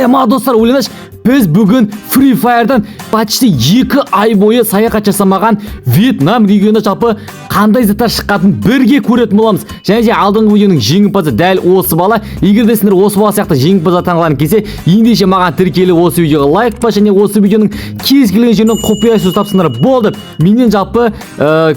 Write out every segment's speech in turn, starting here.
ма достар, ойлаңдаршы, біз бүгін Free Fire'дан почти 2 ай бойы саяхат жасамаған Вьетнам регионы жалпы қандай заттар шыққанын бірге көретін боламыз. Және де алдыңғы видеоның жеңімпазы дәл осы бала. Егер де сендер осы бала сияқты жеңімпаз атанған келсе, ендеше маған тіркеліп осы видеоға лайк па, және осы видеоның кез келген жерінен құпия сөз тапсыңдар болды. Менен жалпы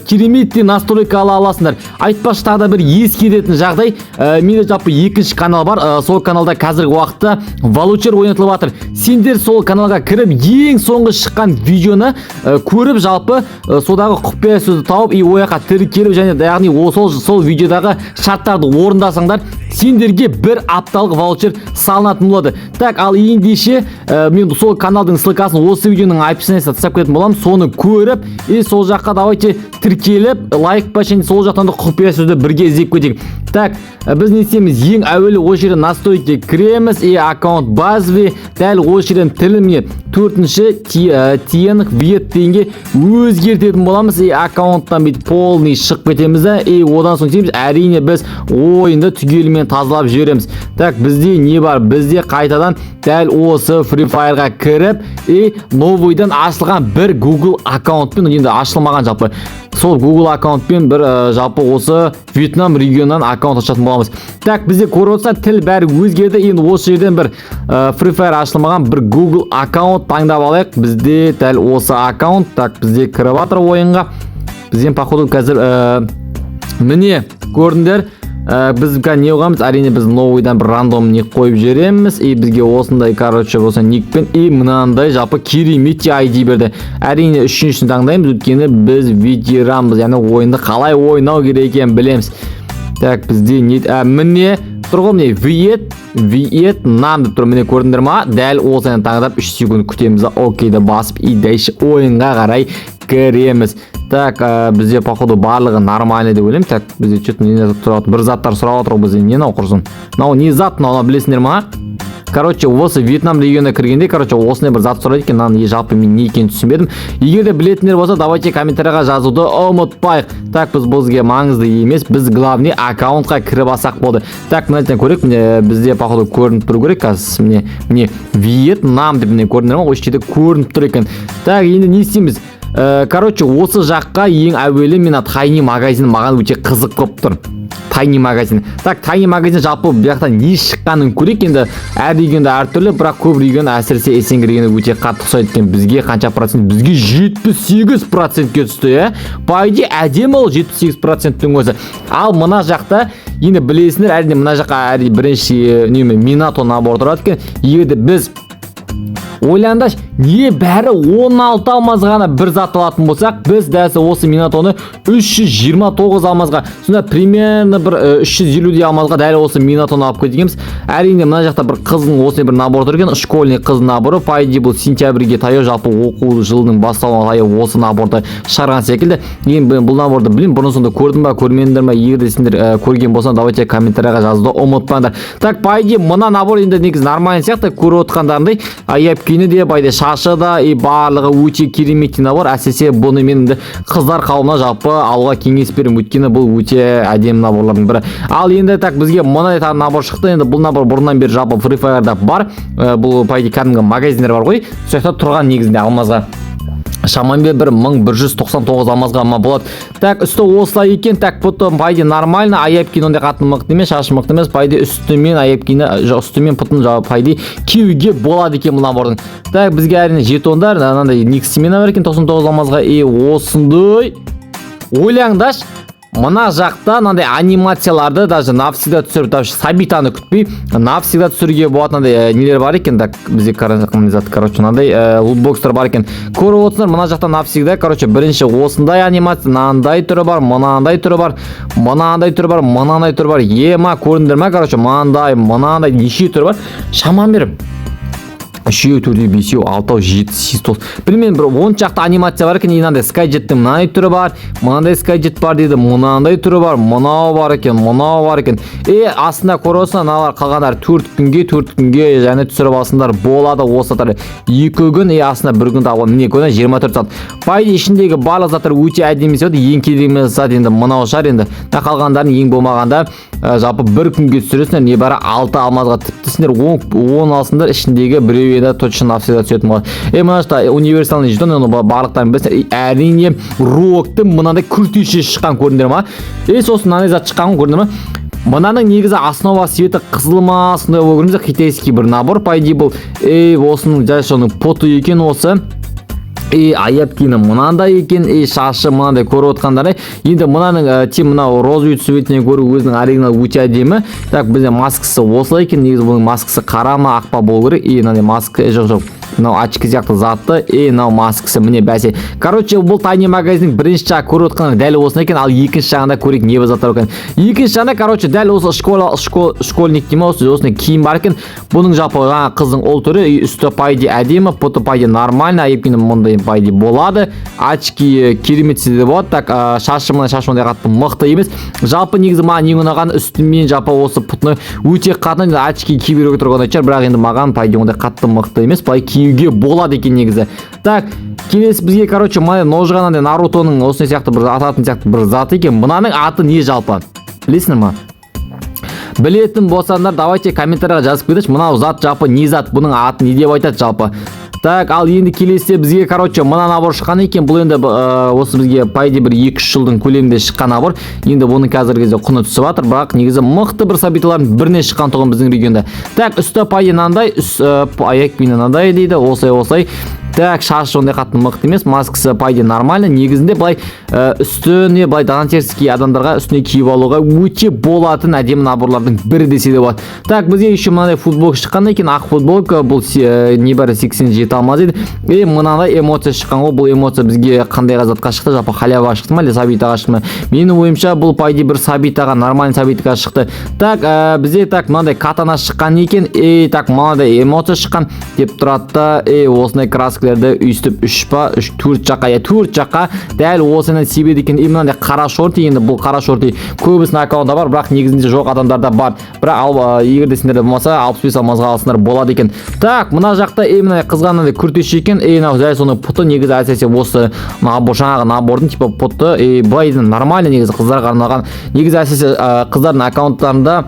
кереметтей настройка ала аласыңдар. Айтпақшы тағы да бір ескеретін жағдай, менде жалпы екінші канал бар. Сол каналда қазіргі уақытта ваучер ойнатылып жатыр. Сендер сол каналға кіріп ең соңғы шыққан видеоны көріп жалпы содағы құпия сөзді тауып ояққа тіркеліп, және яғни сол видеодағы шарттарды орындасаңдар, сендерге бір апталық ваучер салынатын болады. Так, ал ендеше мен сол каналдың ссылкасын осы видеоның описаниесіне тастап кететін боламын. Соны көріп, сол жаққа давайте тіркеліп, лайк па, және сол жақтан да құпия сөзді бірге іздеп кетейік. Так, біз не істейміз? Ең әуелі осы жерден настройки кіреміз, аккаунт базовый, дәл осы жерден тілімге 4-ші тиенік вет дегенге өзгертетін боламыз. Аккаунттан бүйтіп полный шығып кетеміз. Одан соң дейміз, әрине біз ойынды түгелімен тазалап жібереміз. Так, бізде не бар? Бізде қайтадан дәл осы Free Fire'ға кіріп, новыйдан ашылған бір Google аккаунтпен, енді ашылмаған жалпы сол Google аккаунтпен бір жалпы осы Вьетнам регионынан аккаунт ашатын боламыз. Так, бізде көріп отырсыздар, тіл бәрі өзгерді. Енді осы жерден бір Free Fire ашылмаған бір Google аккаунт таңдап алайық. Бізде дәл осы аккаунт. Так, бізде кіріп жатыр ойынға. Бізден походу қазір міне көрдіңдер. Біз не оғамыз? Әрине біз новыйдан бір рандом ник қойып жібереміз. Бізге осындай, короче, болса никпен мынандай жалпы керемет ID берді. Әрине үшіншісін таңдаймыз, өйткені біз ветеранбыз, яғни ойынды қалай ойнау керек екенін білеміз. Так, бізде міне тұр ғой, міне Вьетнам деп тұр, міне көрдіңдер ма? Дәл осыны таңдап 3 секунд күтеміз. Окейді басып, дәйші ойынға қарай кіреміз. Так, бізде походу барлығы нормальный деп ойлаймын. Так, бізде что-то бір заттар сұрап отыр, бізде нені оқырсын? Мынау не зат, мынау білесіңдер ма? Короче, осы Вьетнам регионына кіргенде, короче, осындай бір зат сұрайды екен, мынаны жалпы мен не екенін түсінбедім. Егер де білетіндер болса, давайте комментарияға жазуды ұмытпайық. Так, бізге маңызды емес, біз главный аккаунтқа кіріп алсақ болды. Так, мынаны көрейік, бізде походу көрініп тұру керек, қазір міне Вьетнам деп көрдіңдер ма? Осы жерде көрініп тұр екен. Так, енді не істейміз? Короче, осы жаққа ең әуелі мен Tiny магазин маған өте қызық болып тұр. Tiny магазин. Так, Tiny магазин жалпы бұяқтан не шыққанын көрейік. Енді әр регионда әртүрлі, бірақ көп регион әсіресе СНГ регионы өте қатты ұқсайды екен. Бізге қанша процент? Бізге 78%-ке түсті. По идее, әдемі ол 78%-тің өзі. Ал мына жақта енді білесіңдер, әрине мына жаққа бірінші Minato набор тұрады екен. Егер де біз ойлаңдаршы, не бәрі 16 алмазға ғана бір зат алатын болсақ, біз дәлсе осы Minatoны 329 алмазға, сонда примерно бір 350 алмазға дәл осы Minatoны алып кетеміз. Әрине мына жақта бір қыздың осы бір набор тұр екен, школьный қыздың наборы. По идее бұл сентябрьге таяу, жалпы оқу жылының басталуына таяу осы наборды шығарған секілді. Енді бұл наборды білмеймін, бұрын сонда көрдім ба, көрмедіңдер ме? Егер де сендер көрген болсаң, давайте комментарияға жазуды ұмытпаңдар. Так, по идее мына набор енді негізі нормальный сияқты, көріп отқандарындай аяп-киімі де, байды шашы да, барлығы өте керемет набор. Әсіресе бұны мен қыздар қауымына жалпы алуға кеңес беремін, өйткені бұл өте әдемі наборлардың бірі. Ал енді так, бізге мынандай набор шықты. Енді бұл набор бұрыннан бері жалпы Free Fire'да бар. Бұл по идее кәдімгі магазиндер бар ғой. Сол жақта тұрған негізінде алмазға шамамен бір 1199 алмазға болады. Так, үсті осылай екен. Так, потом пайде нормально, аяп-киін ондай қатын мықты емес, шашы мықты емес. Пайде үстімен аяп-киіні, үстімен пұтын пайде киюге болады екен бұл набордың. Так, бізге әрине жетондар, анандай никстемена бар екен 99 алмазға. Осындай ойлаңдаш, мына жақта мынандай анимацияларды даже навсегда түсіріп, даже сабитаны күтпей навсегда түсіруге болатын нелер бар екен. Так, бізде короче мынандай лутбокстар бар екен. Көріп отырсыңдар, мына жақта навсегда, короче, бірінші осындай анимация, мынандай түрі бар, мынандай түрі бар, мынандай түрі бар, мынандай түрі бар. Ема көрдіңдер ме? Короче, мынандай неше түрі бар. Шамамен беріп үшеу, төртеу, бесеу, алтау, жеті, сегіз, тоғыз. Білмеймін, бір 10 шақты анимация бар екен. Мынандай скайджеттің мынандай түрі бар, мынандай скайджет бар дейді, мынандай түрі бар, мынау бар екен, мынау бар екен. Астында көресің, аналар қалғандар 4 күнге және түсіріп алсыңдар болады. Осы заттар 2 күн, астында 1 күн табылған. Міне көне 24 сағат. Пайда ішіндегі барлық заттар өте әдемі еді. Ең керемет зат енді мынау шығар енді. Қалғандарын ең болмағанда жалпы 1 күнге түсіресіңдер, небәрі 6 алмазға тіпті сендер 10 алсыңдар, ішіндегі біреуі точно навсегда түсетін болады. Мына жақта универсальный жетон, оны барлықтарын білесіңдер. Әрине роктың мынандай күртеше шыққан көрдіңдер ма? Сосын мынандай зат шыққан көрдіңдер ма? Мынаның негізі основа светі қызыл ма, сондай көрдіңіздер, китайский бір набор пайда бұл. Осының жайшының поты екен осы. Аяп киімі мынандай екен, шашы мынандай көріп отқандары. Енді мынаның мынау розовый цветіне көру өзінің оригинал өте әдемі. Так, бізде маскасы осылай екен. Негізі бұның маскасы қара ма, ақ па болу керек. Мынандай маска жоқ. Мынау очки сияқты заты, мынау маскасы міне бәсе. Короче, бұл Tiny магазиннің бірінші жағы көріп отқаны дәл осындай екен, ал екінші жағында көрейік не заттар екен. Екінші жағында, короче, дәл осы школьник деме осындай киім бар екен. Бұның жалпы қыздың ол түрі, үсті пайда әдемі, поты пайда нормально, аяпкені мұндай пайда болады. Очки керемет сізде болады. Так, шашы мындай қатты мықты емес. Жалпы негізі маған ең ұнаған үстімен жалпы осы пұтыны өте қатты очки киберге тұрған айтар, бірақ енді маған пайда ондай қатты мықты емес. Былай киюге болады екен негізі. Так, келесі бізге, короче, ножған Нарутоның осындай сияқты бір ататын сияқты бір зат екен. Мынаның аты не жалпы? Білесіңдер ма? Білетін болсаңдар, давайте комментарияға жазып кетіңізші. Мынау зат жалпы не зат? Бұның аты не деп айтады жалпы? Так, ал енді келесі бізге, короче, мына набор шыққан екен. Бұл енді осы бізге пайда бір 2-3 жылдың көлемінде шыққан набор. Енді бұның қазіргі кезде құны түсіп жатыр, бірақ негізі мықты бір сабиталардың біріне шыққан тұғын біздің регионда. Так, үсті пайда мынандай, аяқ киімі мынандай дейді, осылай. Так, шашы ондай қатты мықты емес, маскасы пайда нормально. Негізінде былай үстіне былай дантерский адамдарға үстіне киіп алуға өте болатын әдемі наборлардың бірі десе де болады. Так, бізге еще мынандай футболка шыққан екен, ақ футболка, бұл небәрі 87 алмаз еді. Мынандай эмоция шыққан ғой, бұл эмоция бізге қандай затқа шықты, жалпы халява шықты ма, сабитаға шықты ма? Менің ойымша бұл пайда бір сабитаға, нормальный сабитаға шықты. Так, бізде так мынандай катана шыққан екен, так мынандай эмоция шыққан деп тұрады. Осындай краскаларды үйістіп 4 жаққа дәл осынан себеді екен. Мынандай қара шорти, енді бұл қара шорти көбісінің аккаунтында бар, бірақ негізінде жоқ адамдарда бар. Бірақ егерде сендерде болмаса 65 алмазға алсыңдар болады екен. Так, мына жақта мынандай қызған күртеше екен. Дәл соның пұты негізі әсіресе осы жаңағы набордың типа пұты былай нормально негізі қыздарға арналған. Негізі әсіресе қыздардың аккаунттарында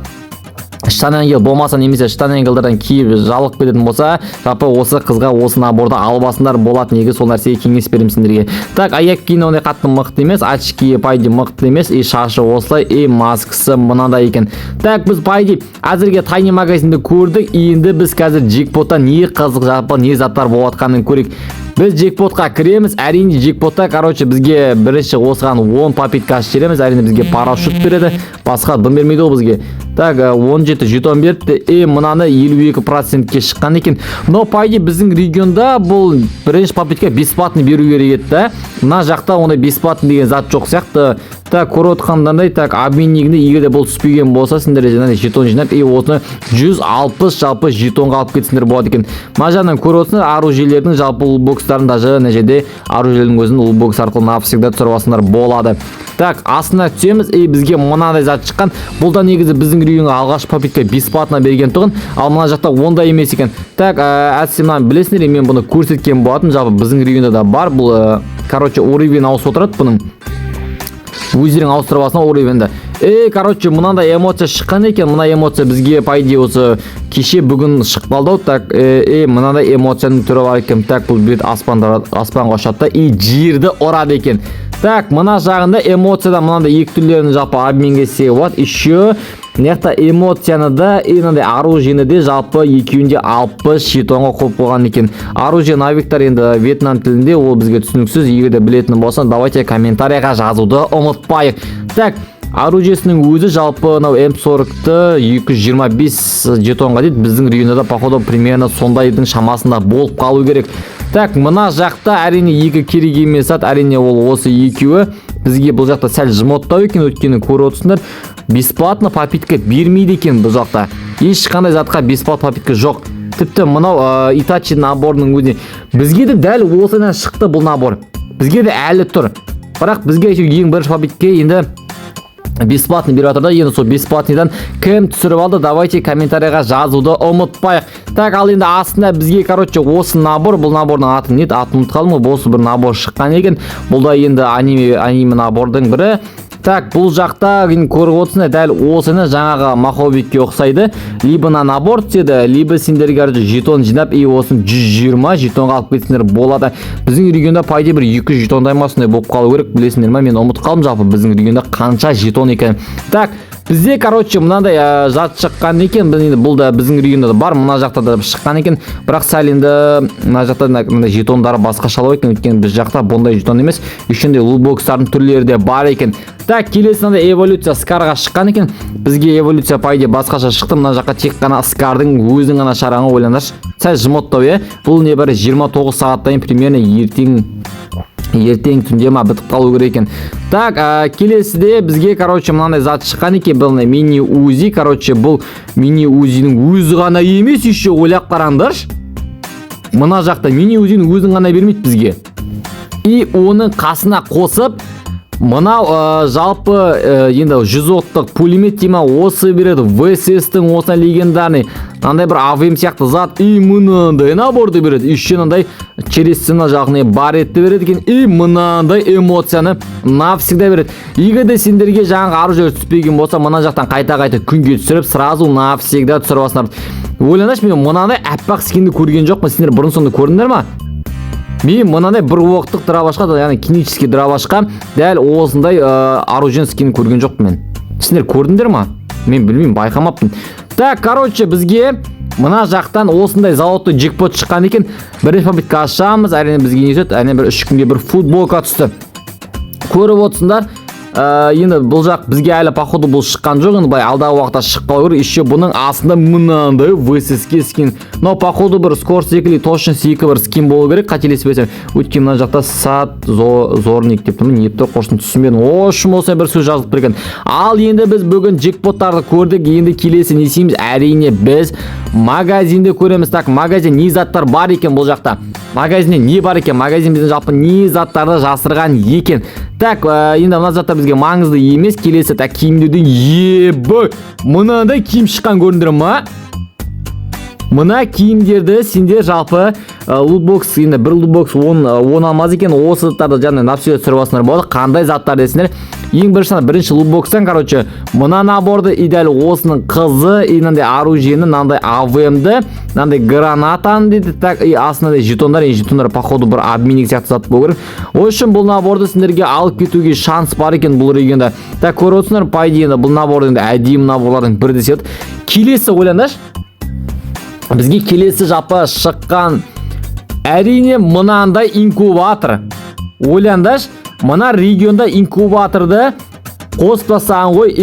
штанангел болмаса немесе штанангелдардан киіп жалып кететін болса, жалпы осы қызға осы наборды албасындар болады. Негізі сол нәрсеге кеңес беремін сендерге. Так, аяқ киімі ондай қатты мықты емес, очки пайда мықты емес, шашы осылай, маскасы мынандай екен. Так, біз пайда әзірге Tiny магазинді көрдік. Енді біз қазір джекпотта не қызық жалпы не заттар болатқанын көрейік. Біз джекпотқа кіреміз. Әрине джекпотта, короче, бізге бірінші осыған 10 попиткасы жереміз. Әрине бізге парашют береді. Басқа дым бермейді ол бізге. Так, 17 жетон берді. Мынаны 52%-ке шыққан екен. Но пайда біздің регионда бұл бірінші попитка бесплатный беру керек еді. Мына жақта ондай бесплатный деген зат жоқ сияқты. Так, көріп отқандандай, так, обменнигінде егерде бұл түспеген болса, сендер жетон жинап, осыны 160 жалпы жетонға алып кетсіңдер болады екен. Мына жағынан көріп отсыңдар, оружиелердің жалпы улбокстарын даже мына жерде оружиелердің өзін улбокс арқылы навсегда түсіріп алсыңдар болады. Так, астына түсеміз. Бізге мынандай зат шыққан. Бұл да негізі біздің регионға алғаш попитка бесплатно берген тұғын, ал мына жақта ондай емес екен. Так, әсіресе мынаны білесіңдер, мен бұны көрсеткен болатын, жалпы біздің регионда да бар. Бұл, короче, уровень ауысып отырады бұның. Өздерің ауыстырып алсына уровенді. Короче, мынандай эмоция шыққан екен. Мына эмоция бізге пайда осы кеше бүгін шықпалды. Так, мынандай эмоцияның түрі бар екен. Так, бұл бет аспанға ұшады и жерді ұрады екен. Так, мына жағында эмоцияда мынандай екі түрлерін жалпы обменге істеуге болады. Еще мынаяқта эмоцияны да мынандай оружиені де жалпы екеуінде 60 жетонға қойып қойған екен. Оружие навиктар енді вьетнам тілінде, ол бізге түсініксіз. Егерде білетін болсаң, давайте комментарияға жазуды ұмытпайық. Так, оружиесінің өзі жалпы М40-ты 225 жетонға дейді. Біздің регионда походу примерно сондайдың шамасында болып қалу керек. Так, мына жақта әрине екі керек емес зат, әрине ол осы екеуі. Бізге бұл жақта сәл жмоттау екен, өткені көріп отырсыңдар. Бесплатно попитка бермейді екен бұл жақта. Ешқандай затқа бесплатно попитка жоқ. Тіпті мынау Itachi наборының өзіне бізге де дәл осыдан шықты бұл набор. Бізге де әлі тұр. Бірақ бізге ең бірінші победке енді бесплатный беріп жатыр да, енді сол бесплатныйдан кім түсіріп алды, давайте комментарийға жазуды ұмытпайық. Так, ал енді астында бізге осы набор, бұл набордың аты не еді, атын ұмытып қалдым, осы бір набор шыққан екен. Бұл да енді аниме набордың бірі. Так, бұл жақта көріп отырсыңдар, дәл осыны жаңағы маховикке ұқсайды. Либо на набор түседі, либо сендерге жетон жинап, осын 120 жетонға алып кетсеңдер болады. Біздің регионда пайда бір 200 жетондай ма сондай болып қалу керек, білесіңдер ме? Мен ұмытып қалдым жалпы біздің регионда қанша жетон екен. Так, бізде мынандай зат шыққан екен. Бұл да біздің регионда бар, мына жақта да шыққан екен. Бірақ сәл енді мына жақта жетондары басқашалау екен, өйткені біз жақта бұндай жетон емес, үшінде лутбокстардың түрлері де бар екен. Так, келесі эволюция Скарға шыққан екен. Бізге эволюция пайда басқаша шықты. Мына жаққа тек қана Скардың өзінің ғана шараңы ойланаш. Сәл жұмыттау, бұл не бәрі 29 сағаттайын примерно ертең түнде ма бітіп қалу керек екен. Так, келесіде бізге мынандай зат шыққан екен. Бұл мини узи, бұл мини узидің өзі ғана емес, еще ойлап қараңдаршы. Мына жақта мини узидің өзін ғана бермейді бізге. И оның қасына қосып, мынау жалпы енді 100 оттық пулемет дейма осы береді. ВСС-тің осына легендарный мынандай бір АВМ сияқты зат, и мынандай наборды береді. Еще мынандай через сына жағын бар етті береді екен. И мынандай эмоцияны навсегда береді. Егер де сендерге жаңағы оружие түспеген болса, мына жақтан қайта күнге түсіріп, сразу навсегда түсіріп аласыңдар. Ойланыш, мен мынандай аппақ скинді көрген жоқпын. Сендер бұрын сонда көрдіңдер ма? Мен мынандай бір оқтық дровашқа, яғни кинетический дровашқа дәл осындай оружие скинін көрген жоқпын мен. Сендер көрдіңдер ма? Мен білмеймін, байқамаппын. Так, бізге мына жақтан осындай зауытты джекпот шыққан екен. Бір победка ашамыз, әрине бізге не түседі? Әрине бір 3 күнге бір футболка түсті. Көріп отырсыңдар. Енді бұл жақ бізге әлі походу бұл шыққан жоқ, енді алдағы уақытта шықпау керек. Еще бұның астында мынандай ВСС-ке скин. Но походу бір скор секілі, точно секілі бір скин болу керек, қателеспесем. Өткен мына жақта сат зорник деп тұрмын, епті қошын түсінбедім. Ошым осылай бір сөз жазылып берген. Ал енді біз бүгін джекпоттарды көрдік. Енді келесі не істейміз? Әрине біз магазинде көреміз. Так, магазин не заттар бар екен бұл жақта? Магазинде не бар екен? Магазин біздің жалпы не заттарды жасырған екен? Так, енді мына заттар бізге маңызды емес. Келесі так киімдерден мынандай киім шыққан көріндір ма? Мына киімдерді сендер жалпы лутбокс, енді бір лутбокс 10 алмаз екен. Осы заттарды жаңа напсия түсіріп алсыңдар болады. Қандай заттар десіңдер? Ең бірінші лутбокстан, мына наборды и дәл осының қызы, и мынандай оружиені, мынандай АВМ-ді, мынандай гранатаны дейді. Так, и астында жетондар походу бір обменник сияқты зат болу керек. О үшін бұл наборды сендерге алып кетуге шанс бар екен бұл регионда. Так, көріп отырсыңдар, пайда енді бұл наборды әдемі наборлардың бірі деседі. Келесі ойландаш. Бізге келесі жапы шыққан әрине мынандай инкубатор. Ойландаш, мына регионда инкубаторды қоспасаң ғой,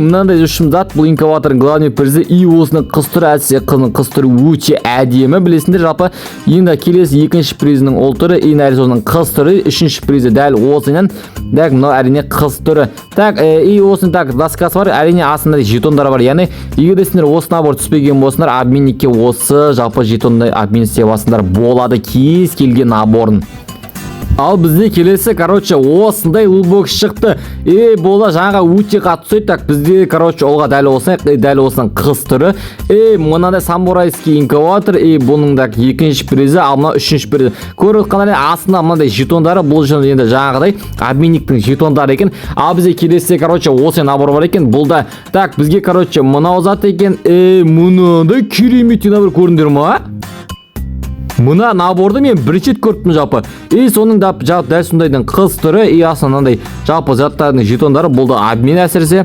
мынандай үшім зат, бұл инкубатордың главный призы, и осының қыстыры әтсе, қыстыры өте әдемі, білесіңдер жалпы. Енді келесі екінші призінің ол түрі, нәрсе осының қыстыры, үшінші призі дәл осының, так, мынау әрине қыстыры. Так, и осының так доскасы бар, әрине астында жетондары бар. Яғни, егер сендер осы набор түспеген болсыңдар, обменникке осы жалпы жетондай обмен істей аласыңдар болады кез келген наборын. Ал бізде келесі, осындай лутбокс шықты. Бола жаңға өте қатты. Так, бізде, олға дәл осының қыз түрі. Мынандай самурайский инкубатор. Бұның да екінші призі, ал мына үшінші призі. Көріп қанай астында мынандай жетондары. Бұл енді жаңағыдай обменниктің жетондары екен. Ал бізде келесі, осы набор бар екен. Бұл да, так, бізге, мынау зат екен. Мынандай керемет набор көріндер ма? Мына наборды мен бірінші рет көріппін жалпы. Соның да дәл сондайдың қыз түрі, астында жалпы заттардың жетондары болды обмен әсіресе.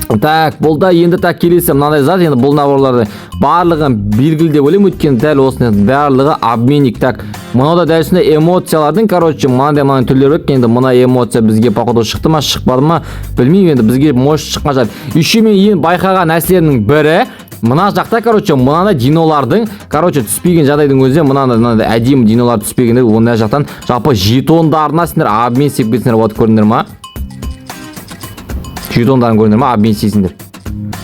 Так, бұл да енді так келесі мынандай зат, енді бұл наборларды барлығын белгілі деп ойлаймын, өткен дәл осының барлығы обменник. Так, мынау да дәл сондай эмоциялардың, мынандай түрлері өткен. Енді мына эмоция бізге походу шықты ма, шықпады ма, білмеймін, енді бізге может шыққан жат. Еще мен ең байқаған нәрселердің бірі, мына жақта, мынандай динолардың, түспеген жағдайдың өзінде, мынандай әдемі динолар түспегенде, оны жақтан жалпы жетондарына сендер обмен істеп кетсіңдер болады, көрдіңдер ма? Жетондарын көрдіңдер ма, обмен істейсіңдер.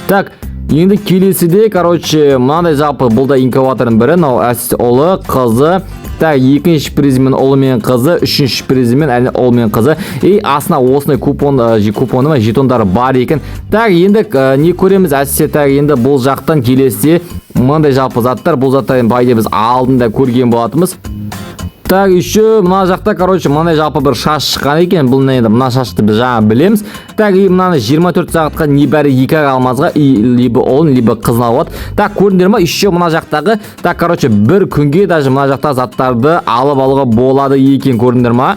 Так, Енді келесіде, короче, мынандай жалпы бұл да инкубатордың бірі, мынау ұлы, қызы, так, екінші призмен ұлы мен қызы, үшінші призмен ұлы мен қызы. И астына осындай купоны жетондары бар екен. Так, енді не көреміз әссе, так, енді бұл жақтан келесіде мынандай жалпы заттар, бұл заттар байде біз алдында көрген болатымыз. Так, еще мына жақта, короче, мынандай жалпы бір шаш шыққан екен. Бұл енді мына шашты біз жаңа білеміз. Так, и мынаны 24 сағатқа небәрі 2 алмазға либо ұлын, либо қызын алады. Так, көрдіңдер ма? Еще мына жақтағы, так, короче, бір күнге даже мына жақта заттарды алып алуға болады екен, көрдіңдер ма?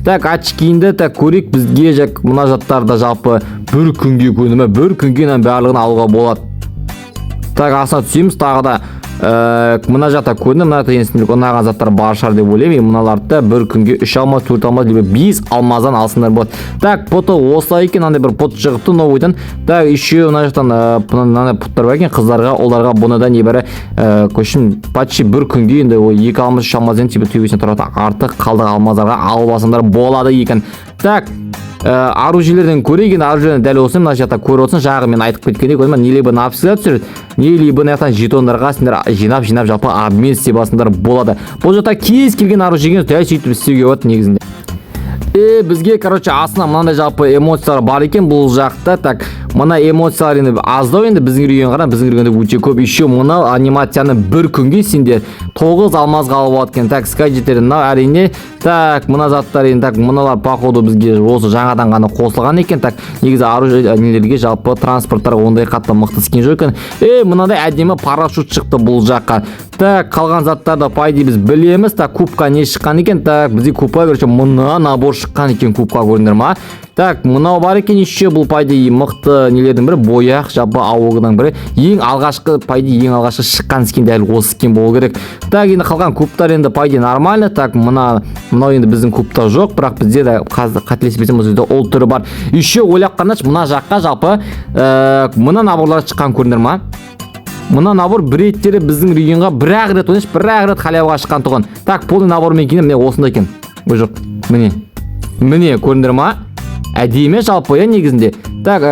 Так, очкиінде, так, көрейік бізге мына заттарды жалпы бір күнге көрдіңдер ма? Бір күнге барлығын алуға болады. Так, астына түсеміз, тағы да мына жақта көрдім, мына теңсіндік ұнаған заттар бар шығар деп ойлаймын. Мыналарды бір күнге 3 алмаз, 4 алмаз, либо 5 алмаздан алсындар болады. Так, поты осылай екен, андай бір пот шығыпты новыйдан. Так, еще мына жақтан мынандай поттар бар екен, қыздарға, оларға бұны да небәрі көшім почти бір күнге енді 2 алмаз, 3 алмазден типа төбесіне тұрады. Артық қалдық алмаздарға алып алсаңдар болады екен. Так, оружиелерден көрейік, енді оружиелерден дәл осы мына жақта көріп отырсың, жағы мен айтып кеткендей көрдім, не либо напсыға түсіреді, не либо мынаяқтан жетондарға сендер жинап жалпы обмен істеп алсаңдар болады. Бұл жақта кез келген оружиеге дәл сөйтіп істеуге болады негізінде. Бізге, короче, астына мынандай жалпы эмоциялар бар екен бұл жақта. Так, мына эмоциялар енді аздау, енді біздің үрген қара, біздің үргенде өте көп. Еще мына анимацияны бір күнге сендер 9 алмазға алып алады екен. Так, скайджеттер әрине. Так, мына заттар енді, так, мыналар походу бізге осы жаңадан ғана қосылған екен. Так, негізі оружиелерге жалпы транспорттарға ондай қатты мықты скин жоқ екен. Мынандай әдемі парашют шықты бұл жаққа. Так, қалған заттарды пайда біз білеміз. Так, кубка не шыққан екен. Так, бізде кубка, короче, мына набор шыққан екен кубка, көрдіңдер ма? Так, мынау бар екен, еще бұл пайда мықты нелердің бірі, бояқ, жалпы ауығының бірі. Ең алғашқы шыққан скин дәл осы скин болу керек. Так, енді қалған кубтар енді пайда нормально. Так, мынау енді біздің кубта жоқ, бірақ бізде де қателеспесем осы ол түрі бар. Еще ойлап қарашы, мына жаққа жалпы мына наборлар шыққан, көрдіңдер ма? Мына набор біреттері біздің регионға бір-ақ рет ойнаш, бір-ақ рет халяваға шыққан тұғын. Так, полный набормен кейін міне осында екен. Ой жоқ, міне көрдіңдер ма? Әдемі жалпы негізінде. Так,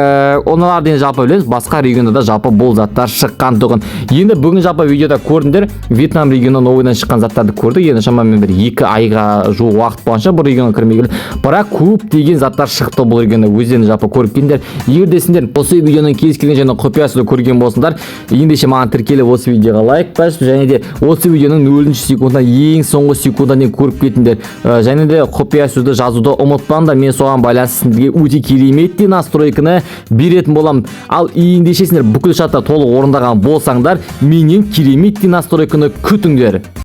оналардың жалпы білеміз, басқа регионда да жалпы бұл заттар шыққан тұғын. Енді бүгін жалпы видеода көрдіңдер, Вьетнам регионынан ойдан шыққан заттарды көрдік. Енді шамамен бір 2 айға жуық уақыт болғанша бұл регионға кірмегелі. Бірақ көп деген заттар шықты бұл регионда, өздерін жалпы көріп келдіңдер. Егер де сендер осы видеоның кез келген және құпиясын көрген болсыңдар, ендеше маған тіркеліп осы видеоға лайк басып, және де осы видеоның 0-ші секундтан ең соңғы секундтан көріп кетіңдер. Және де құпия сөзді жазуды ұмытпаңдар. Мен соған байланысты сіздерге өте керемет настройканы беретін боламын. Ал ендеше сендер бүкіл шартты толық орындаған болсаңдар, менен керемет настройканы күтіңдер.